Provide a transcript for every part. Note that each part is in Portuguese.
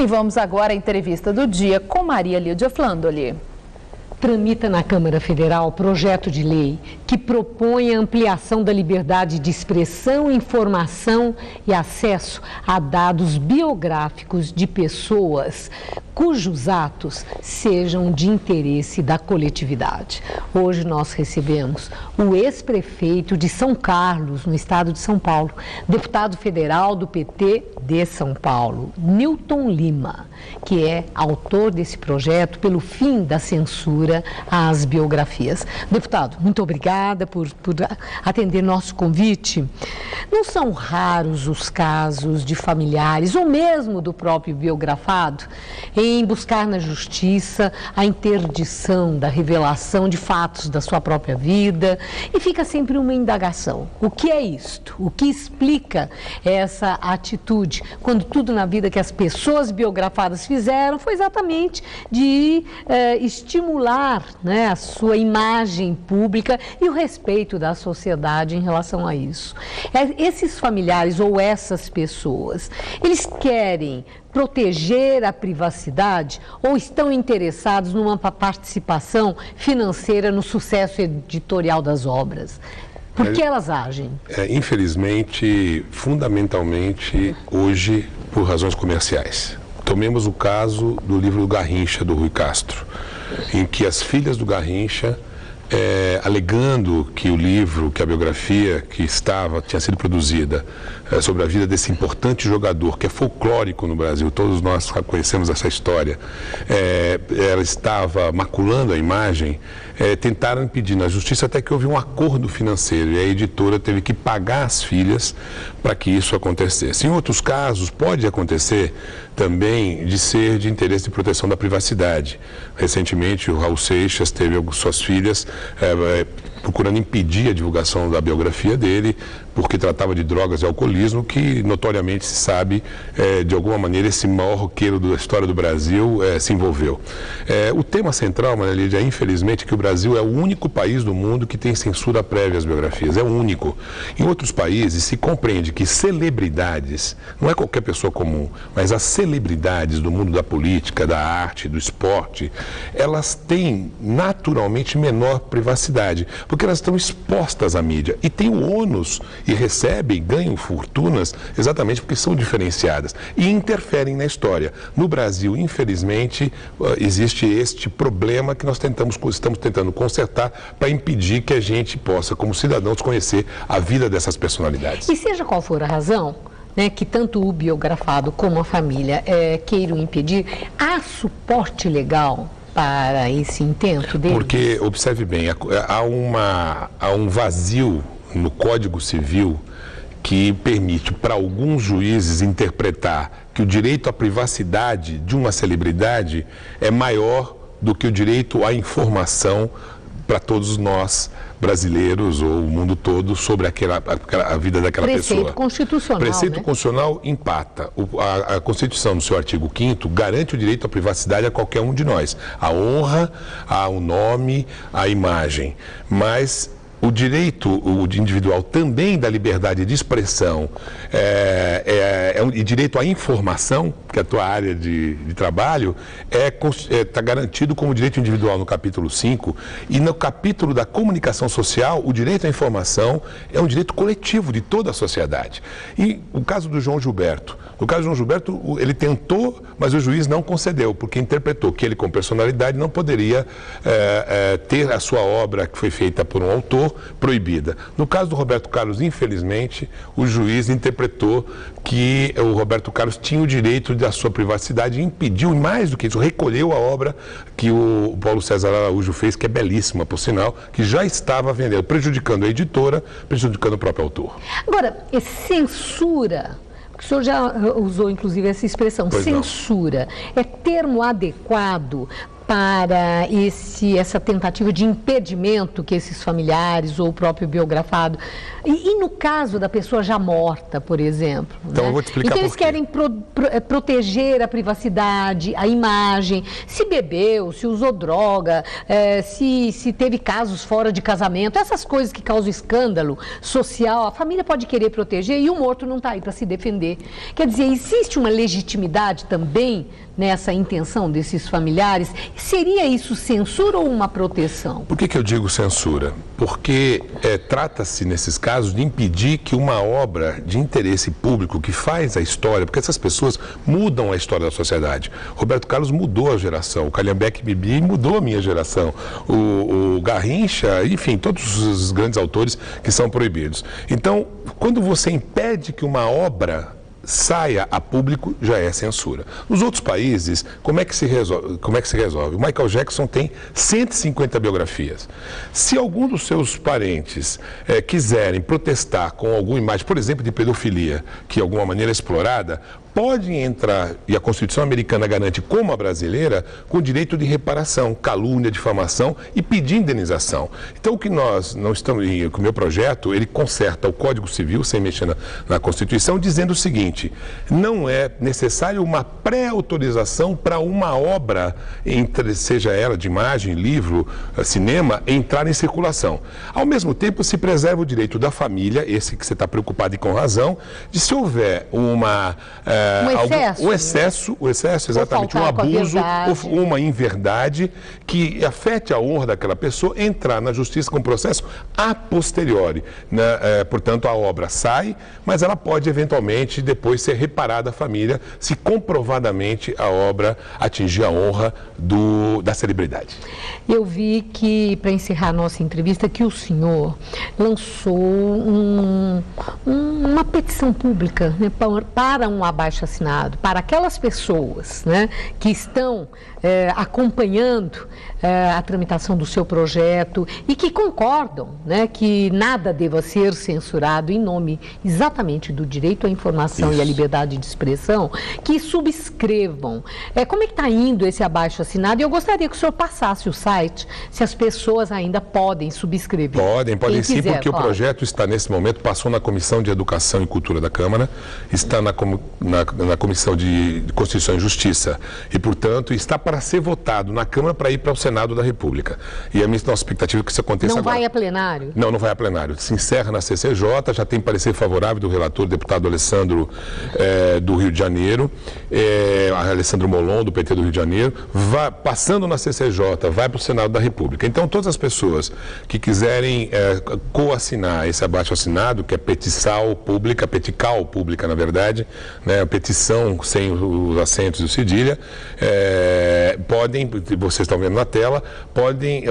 E vamos agora à entrevista do dia com Maria Lídia Flandoli. Tramita na Câmara Federal projeto de lei que propõe a ampliação da liberdade de expressão, informação e acesso a dados biográficos de pessoas cujos atos sejam de interesse da coletividade. Hoje nós recebemos o ex-prefeito de São Carlos, no estado de São Paulo, deputado federal do PT de São Paulo, Newton Lima, que é autor desse projeto pelo fim da censura às biografias. Deputado, muito obrigada por atender nosso convite. Não são raros os casos de familiares, ou mesmo do próprio biografado, em buscar na justiça a interdição da revelação de fatos da sua própria vida, e fica sempre uma indagação. O que é isto? O que explica essa atitude, quando tudo na vida que as pessoas biografadas fizeram foi exatamente de estimular, né, a sua imagem pública e o respeito da sociedade em relação a isso. Esses familiares ou essas pessoas, eles querem proteger a privacidade ou estão interessados numa participação financeira no sucesso editorial das obras? Por que elas agem? Infelizmente, fundamentalmente, hoje, por razões comerciais. Tomemos o caso do livro do Garrincha, do Rui Castro, em que as filhas do Garrincha, alegando que o livro, que a biografia que tinha sido produzida sobre a vida desse importante jogador, que é folclórico no Brasil, todos nós conhecemos essa história, ela estava maculando a imagem, tentaram impedir na justiça até que houve um acordo financeiro e a editora teve que pagar as filhas para que isso acontecesse. Em outros casos, pode acontecer também de ser de interesse de proteção da privacidade. Recentemente, o Raul Seixas teve suas filhas procurando impedir a divulgação da biografia dele, porque tratava de drogas e alcoolismo, que notoriamente se sabe, de alguma maneira, esse maior roqueiro da história do Brasil se envolveu. O tema central, Maria Lídia, infelizmente, é que o Brasil é o único país do mundo que tem censura prévia às biografias, é o único. Em outros países se compreende que celebridades, não é qualquer pessoa comum, mas as celebridades do mundo da política, da arte, do esporte, elas têm naturalmente menor privacidade, porque elas estão expostas à mídia e têm o ônus e recebem, ganham fortunas exatamente porque são diferenciadas e interferem na história. No Brasil, infelizmente, existe este problema que nós estamos tentando consertar para impedir que a gente possa, como cidadãos, conhecer a vida dessas personalidades. E seja qual for a razão, né, que tanto o biografado como a família queiram impedir, há suporte legal para esse intento deles? Porque, observe bem, há um vazio no Código Civil que permite para alguns juízes interpretar que o direito à privacidade de uma celebridade é maior do que o direito à informação para todos nós brasileiros ou o mundo todo sobre a vida daquela pessoa. Preceito constitucional, Preceito né? constitucional empata. A Constituição, no seu artigo 5º, garante o direito à privacidade a qualquer um de nós. A honra, ao nome, à imagem. Mas o direito individual também da liberdade de expressão e direito à informação, que é a tua área de trabalho, está garantido como direito individual no capítulo 5, e no capítulo da comunicação social, o direito à informação é um direito coletivo de toda a sociedade. E o caso do João Gilberto. No caso do João Gilberto, ele tentou, mas o juiz não concedeu, porque interpretou que ele, com personalidade, não poderia ter a sua obra, que foi feita por um autor, proibida. No caso do Roberto Carlos, infelizmente, o juiz interpretou que o Roberto Carlos tinha o direito da sua privacidade e impediu, e mais do que isso, recolheu a obra que o Paulo César Araújo fez, que é belíssima, por sinal, que já estava vendendo, prejudicando a editora, prejudicando o próprio autor. Agora, censura, o senhor já usou inclusive essa expressão, pois censura, é termo adequado para essa tentativa de impedimento que esses familiares ou o próprio biografado... E no caso da pessoa já morta, por exemplo? Então, né? eu vou te explicar por quê. Eles querem proteger a privacidade, a imagem, se bebeu, se usou droga, se teve casos fora de casamento, essas coisas que causam escândalo social, a família pode querer proteger e o morto não está aí para se defender. Quer dizer, existe uma legitimidade também nessa intenção desses familiares? Seria isso censura ou uma proteção? Por que eu digo censura? Porque trata-se, nesses casos, de impedir que uma obra de interesse público que faz a história, porque essas pessoas mudam a história da sociedade. Roberto Carlos mudou a geração, o Calhambeque Bibi mudou a minha geração, o Garrincha, enfim, todos os grandes autores que são proibidos. Então, quando você impede que uma obra saia a público, já é censura. Nos outros países, como é que se resolve? O Michael Jackson tem 150 biografias. Se algum dos seus parentes quiserem protestar com alguma imagem, por exemplo, de pedofilia, que de alguma maneira é explorada, pode entrar, e a Constituição americana garante, como a brasileira, com direito de reparação, calúnia, difamação e pedir indenização. Então, o que nós não estamos, com o meu projeto, ele conserta o Código Civil, sem mexer na Constituição, dizendo o seguinte: não é necessário uma pré-autorização para uma obra, seja ela de imagem, livro, cinema, entrar em circulação. Ao mesmo tempo, se preserva o direito da família, esse que você está preocupado e com razão, de se houver um excesso, exatamente, um abuso, ou uma inverdade que afete a honra daquela pessoa, entrar na justiça com processo a posteriori. Portanto, a obra sai, mas ela pode eventualmente depois ser reparada à família se comprovadamente a obra atingir a honra da celebridade. Eu vi que, para encerrar a nossa entrevista, que o senhor lançou uma petição pública, né, para um abaixo-assinado, para aquelas pessoas, né, que estão acompanhando a tramitação do seu projeto e que concordam, né, que nada deva ser censurado em nome exatamente do direito à informação e à liberdade de expressão, que subscrevam. Como é que está indo esse abaixo-assinado? E eu gostaria que o senhor passasse o site, se as pessoas ainda podem subscrever. Podem sim, porque o projeto está, nesse momento, passou na Comissão de Educação e Cultura da Câmara, está na Comissão de Constituição e Justiça e, portanto, está para ser votado na Câmara para ir para o Senado da República. E a nossa expectativa é que isso aconteça agora. Não vai a plenário? Não vai a plenário. Se encerra na CCJ, já tem parecer favorável do relator, deputado Alessandro do Rio de Janeiro, Alessandro Molon, do PT do Rio de Janeiro, passando na CCJ, vai para o Senado da República. Então, todas as pessoas que quiserem coassinar esse abaixo-assinado, que é petição pública, petical pública, na verdade, né, a petição sem os acentos e o cedilha, podem, vocês estão vendo na tela, podem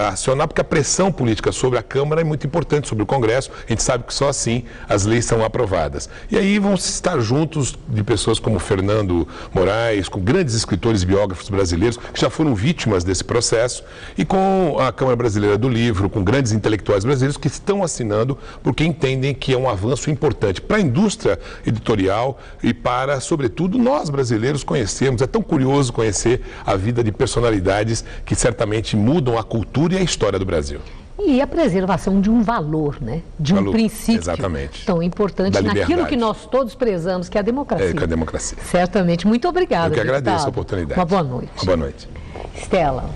acionar, porque a pressão política sobre a Câmara é muito importante, sobre o Congresso. A gente sabe que só assim as leis são aprovadas. E aí vão estar juntos de pessoas como Fernando Moraes, com grandes escritores e biógrafos brasileiros que já foram vítimas desse processo, e com a Câmara Brasileira do Livro, com grandes intelectuais brasileiros que estão assinando porque entendem que é um avanço importante para a indústria editorial e para, sobretudo, nós brasileiros conhecermos. É tão curioso conhecer a vida de personalidades que certamente mudam a cultura e a história do Brasil. E a preservação de um valor, né? De um princípio tão importante naquilo que nós todos prezamos, que é a democracia. Que é a democracia. Certamente. Muito obrigada. Eu que agradeço a oportunidade. Uma boa noite. Uma boa noite. Estela.